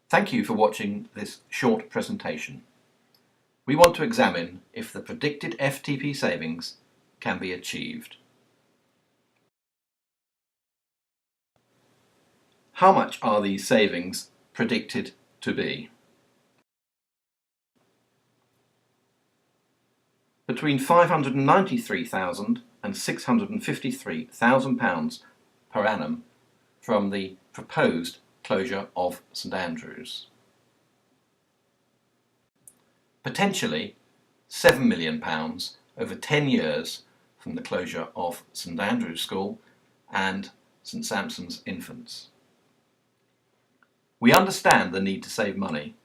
Thank you for watching this short presentation. We want to examine if the predicted FTP savings can be achieved. How much are these savings predicted to be? Between £593,000 and £653,000 per annum from the proposed closure of St Andrews. Potentially £7 million over 10 years from the closure of St Andrews School and St Sampson's Infants. We understand the need to save money.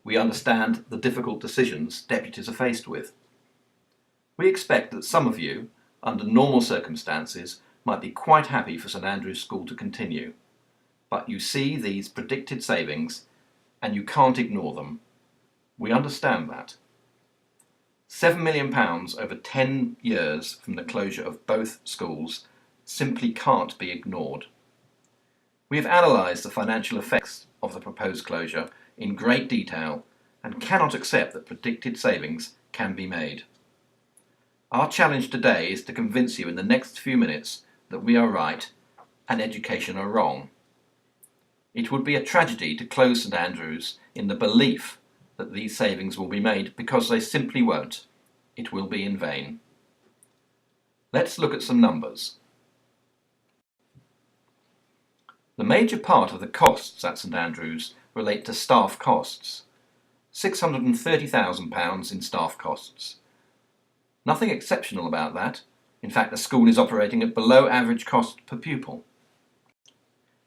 We understand the difficult decisions deputies are faced with. We expect that some of you, under normal circumstances, might be quite happy for St Andrews School to continue. But you see these predicted savings and you can't ignore them. We understand that. £7 million over 10 years from the closure of both schools simply can't be ignored. We have analysed the financial effects of the proposed closure in great detail and cannot accept that predicted savings can be made. Our challenge today is to convince you in the next few minutes that we are right and education are wrong. It would be a tragedy to close St Andrews in the belief that these savings will be made, because they simply won't. It will be in vain. Let's look at some numbers. The major part of the costs at St Andrews relate to staff costs. £630,000 in staff costs. Nothing exceptional about that. In fact, the school is operating at below average cost per pupil.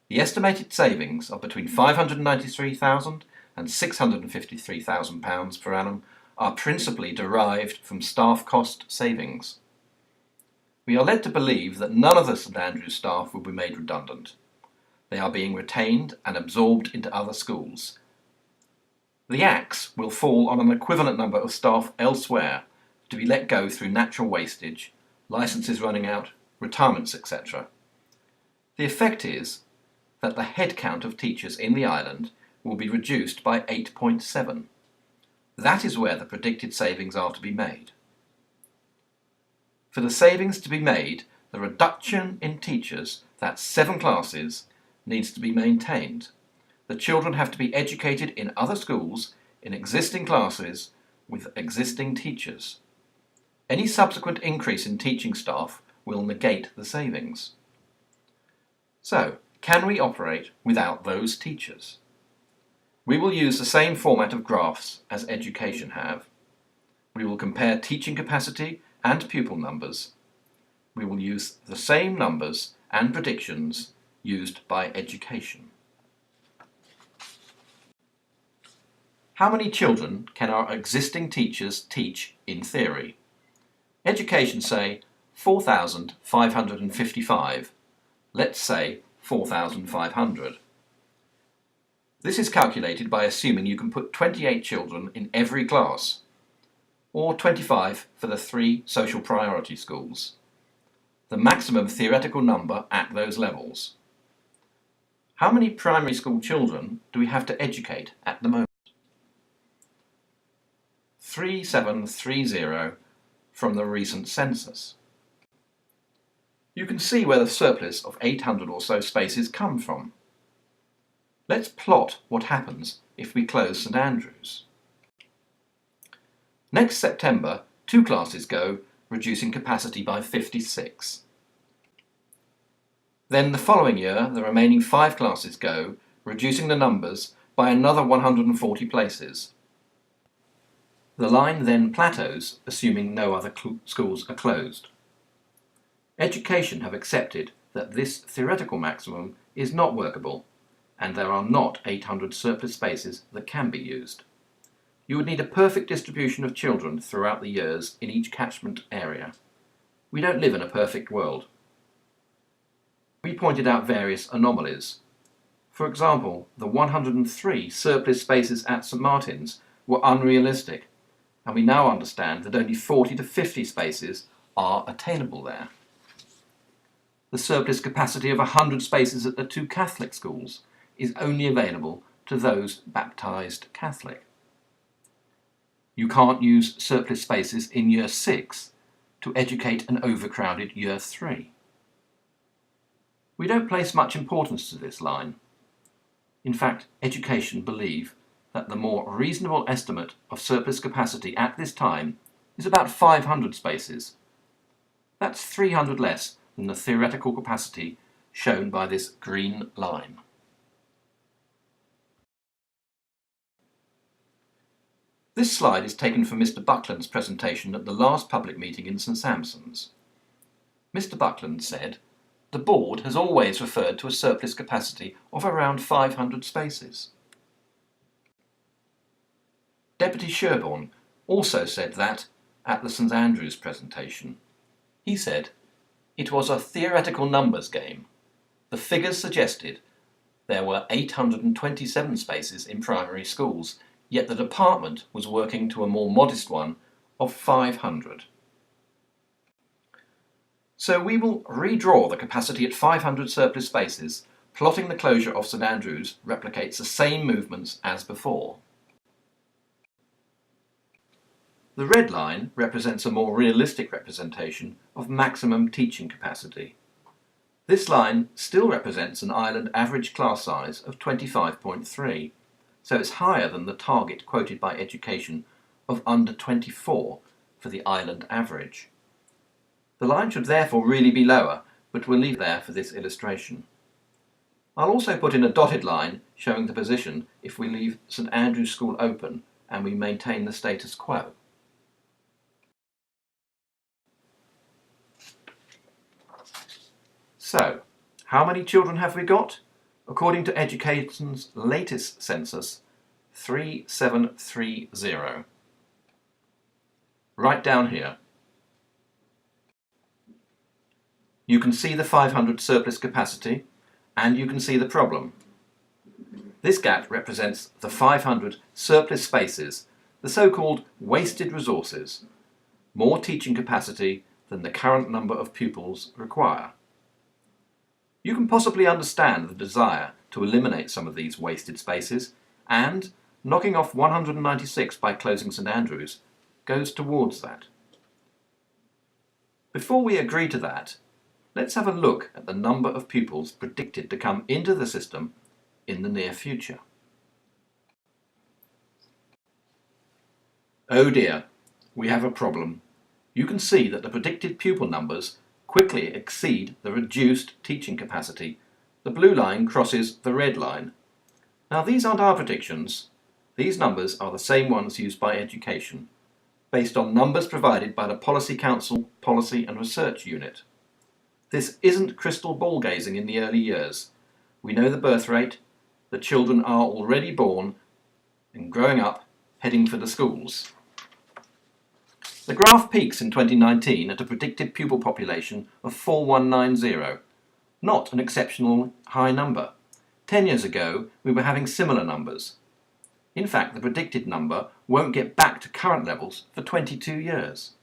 The estimated savings of between £593,000 and £653,000 per annum are principally derived from staff cost savings. We are led to believe that none of the St Andrews staff will be made redundant. They are being retained and absorbed into other schools. The axe will fall on an equivalent number of staff elsewhere to be let go through natural wastage, licences running out, retirements, etc. The effect is that the headcount of teachers in the island will be reduced by 8.7. That is where the predicted savings are to be made. For the savings to be made, the reduction in teachers, that's 7 classes, needs to be maintained. The children have to be educated in other schools, in existing classes, with existing teachers. Any subsequent increase in teaching staff will negate the savings. So, can we operate without those teachers? We will use the same format of graphs as education have. We will compare teaching capacity and pupil numbers. We will use the same numbers and predictions used by education. How many children can our existing teachers teach in theory? Education say 4,555. Let's say 4,500. This is calculated by assuming you can put 28 children in every class, or 25 for the 3 social priority schools, the maximum theoretical number at those levels. How many primary school children do we have to educate at the moment? 3730 from the recent census. You can see where the surplus of 800 or so spaces come from. Let's plot what happens if we close St Andrews. Next September, 2 classes go, reducing capacity by 56. Then the following year, the remaining 5 classes go, reducing the numbers by another 140 places. The line then plateaus, assuming no other schools are closed. Education have accepted that this theoretical maximum is not workable, and there are not 800 surplus spaces that can be used. You would need a perfect distribution of children throughout the years in each catchment area. We don't live in a perfect world. We pointed out various anomalies. For example, the 103 surplus spaces at St Martin's were unrealistic, and we now understand that only 40 to 50 spaces are attainable there. The surplus capacity of 100 spaces at the 2 Catholic schools is only available to those baptised Catholic. You can't use surplus spaces in Year 6 to educate an overcrowded Year 3. We don't place much importance to this line. In fact, education believe that the more reasonable estimate of surplus capacity at this time is about 500 spaces. That's 300 less than the theoretical capacity shown by this green line. This slide is taken from Mr. Buckland's presentation at the last public meeting in St Sampson's. Mr. Buckland said, "The board has always referred to a surplus capacity of around 500 spaces." Deputy Sherborne also said that at the St Andrews presentation. He said, "It was a theoretical numbers game. The figures suggested there were 827 spaces in primary schools, yet the department was working to a more modest one of 500. So we will redraw the capacity at 500 surplus spaces. Plotting the closure of St Andrews replicates the same movements as before. The red line represents a more realistic representation of maximum teaching capacity. This line still represents an island average class size of 25.3, so it's higher than the target quoted by Education of under 24 for the island average. The line should therefore really be lower, but we'll leave it there for this illustration. I'll also put in a dotted line showing the position if we leave St Andrew's School open and we maintain the status quo. So, how many children have we got? According to Education's latest census, 3730. Right down here. You can see the 500 surplus capacity, and you can see the problem. This gap represents the 500 surplus spaces, the so-called wasted resources, more teaching capacity than the current number of pupils require. You can possibly understand the desire to eliminate some of these wasted spaces, and knocking off 196 by closing St Andrews goes towards that. Before we agree to that, let's have a look at the number of pupils predicted to come into the system in the near future. Oh dear, we have a problem. You can see that the predicted pupil numbers quickly exceed the reduced teaching capacity. The blue line crosses the red line. Now these aren't our predictions. These numbers are the same ones used by Education, based on numbers provided by the Policy Council Policy and Research Unit. This isn't crystal ball gazing in the early years. We know the birth rate, the children are already born and growing up, heading for the schools. The graph peaks in 2019 at a predicted pupil population of 4190, not an exceptional high number. 10 years ago, we were having similar numbers. In fact, the predicted number won't get back to current levels for 22 years.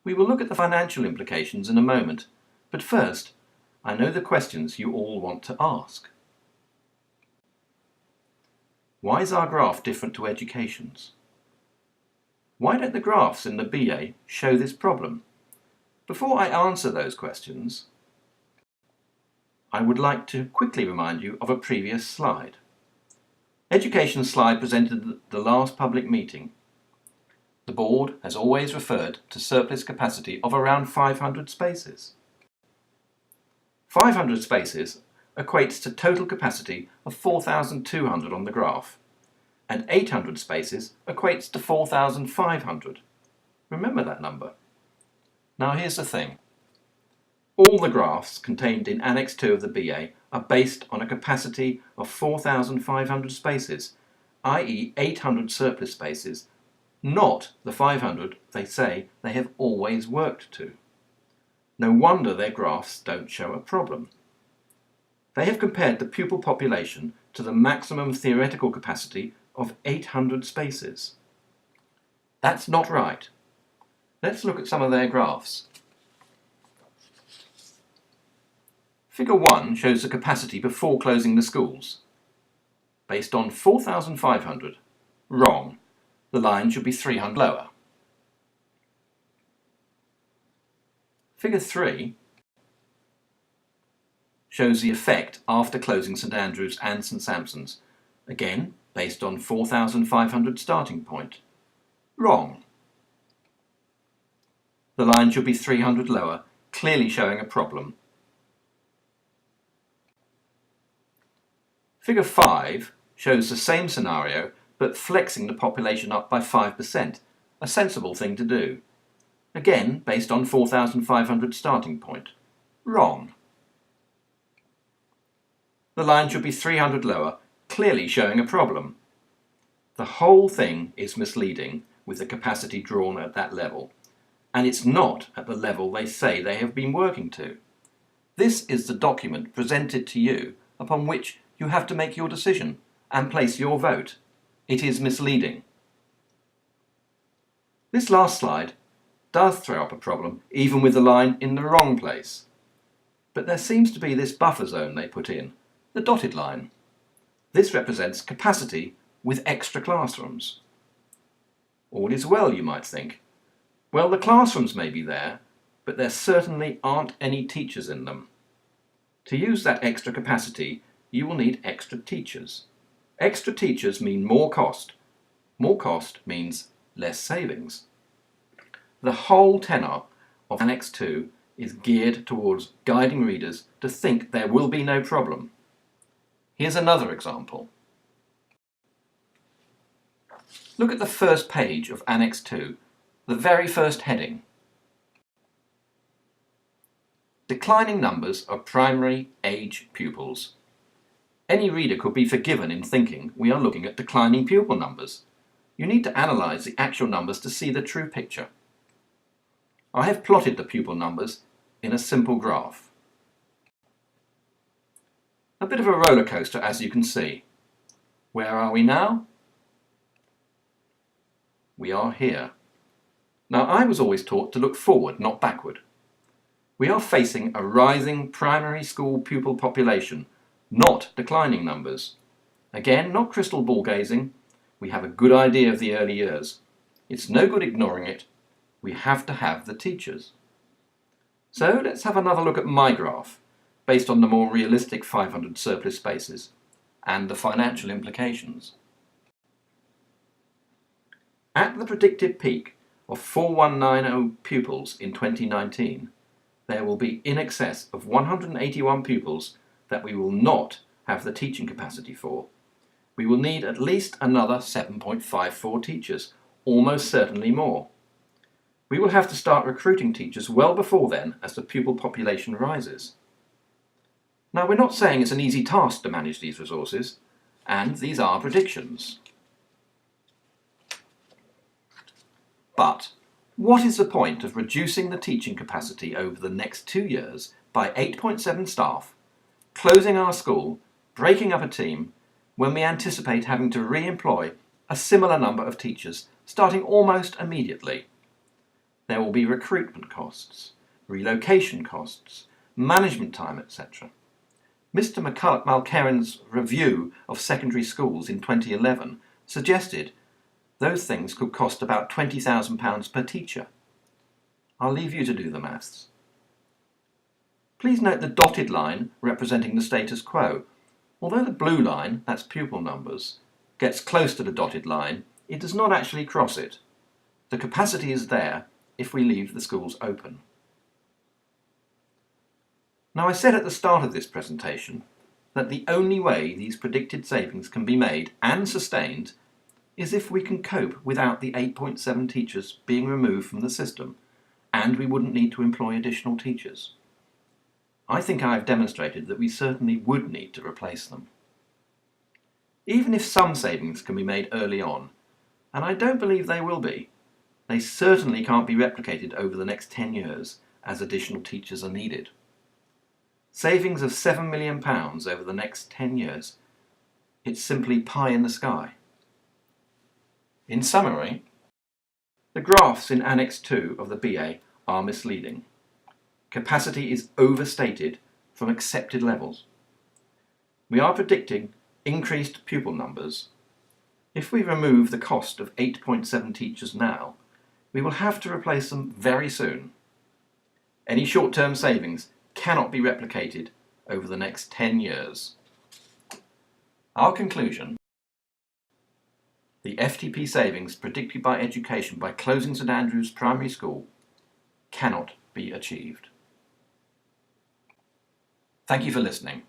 We will look at the financial implications in a moment, but first, I know the questions you all want to ask. Why is our graph different to Education's? Why don't the graphs in the BA show this problem? Before I answer those questions, I would like to quickly remind you of a previous slide. Education's slide presented at the last public meeting. The board has always referred to surplus capacity of around 500 spaces. 500 spaces equates to total capacity of 4,200 on the graph, and 800 spaces equates to 4,500. Remember that number. Now here's the thing. All the graphs contained in Annex 2 of the BA are based on a capacity of 4,500 spaces, i.e. 800 surplus spaces, not the 500 they say they have always worked to. No wonder their graphs don't show a problem. They have compared the pupil population to the maximum theoretical capacity of 800 spaces. That's not right. Let's look at some of their graphs. Figure 1 shows the capacity before closing the schools. based on 4,500. Wrong. The line should be 300 lower. Figure 3 shows the effect after closing St Andrews and St Sampson's, again based on 4,500 starting point. Wrong. The line should be 300 lower, clearly showing a problem. Figure 5 shows the same scenario but flexing the population up by 5%, a sensible thing to do. Again based on 4,500 starting point. Wrong. The line should be 300 lower, clearly showing a problem. The whole thing is misleading with the capacity drawn at that level, and it's not at the level they say they have been working to. This is the document presented to you upon which you have to make your decision and place your vote. It is misleading. This last slide does throw up a problem, even with the line in the wrong place. But there seems to be this buffer zone they put in, the dotted line. This represents capacity with extra classrooms. All is well, you might think. Well, the classrooms may be there, but there certainly aren't any teachers in them. To use that extra capacity, you will need extra teachers. Extra teachers mean more cost. More cost means less savings. The whole tenor of Annex 2 is geared towards guiding readers to think there will be no problem. Here's another example. Look at the first page of Annex 2, the very first heading. Declining numbers of primary age pupils. Any reader could be forgiven in thinking we are looking at declining pupil numbers. You need to analyse the actual numbers to see the true picture. I have plotted the pupil numbers in a simple graph. A bit of a roller coaster, as you can see. Where are we now? We are here. Now, I was always taught to look forward, not backward. We are facing a rising primary school pupil population, not declining numbers. Again, not crystal ball gazing. We have a good idea of the early years. It's no good ignoring it. We have to have the teachers. So let's have another look at my graph, based on the more realistic 500 surplus spaces and the financial implications. At the predicted peak of 4190 pupils in 2019, there will be in excess of 181 pupils that we will not have the teaching capacity for. We will need at least another 7.54 teachers, almost certainly more. We will have to start recruiting teachers well before then as the pupil population rises. Now, we're not saying it's an easy task to manage these resources, and these are predictions. But what is the point of reducing the teaching capacity over the next 2 years by 8.7 staff, closing our school, breaking up a team, when we anticipate having to re-employ a similar number of teachers starting almost immediately? There will be recruitment costs, relocation costs, management time, etc. Mr. Malkerrin's review of secondary schools in 2011 suggested those things could cost about £20,000 per teacher. I'll leave you to do the maths. Please note the dotted line representing the status quo. Although the blue line, that's pupil numbers, gets close to the dotted line, it does not actually cross it. The capacity is there if we leave the schools open. Now, I said at the start of this presentation that the only way these predicted savings can be made and sustained is if we can cope without the 8.7 teachers being removed from the system, and we wouldn't need to employ additional teachers. I think I have demonstrated that we certainly would need to replace them. Even if some savings can be made early on, and I don't believe they will be, they certainly can't be replicated over the next 10 years as additional teachers are needed. Savings of £7 million over the next 10 years, it's simply pie in the sky. In summary, the graphs in Annex 2 of the BA are misleading. Capacity is overstated from accepted levels. We are predicting increased pupil numbers, if we remove the cost of 8.7 teachers now, we will have to replace them very soon. Any short-term savings cannot be replicated over the next 10 years. Our conclusion: the FTP savings predicted by education by closing St Andrews Primary School cannot be achieved. Thank you for listening.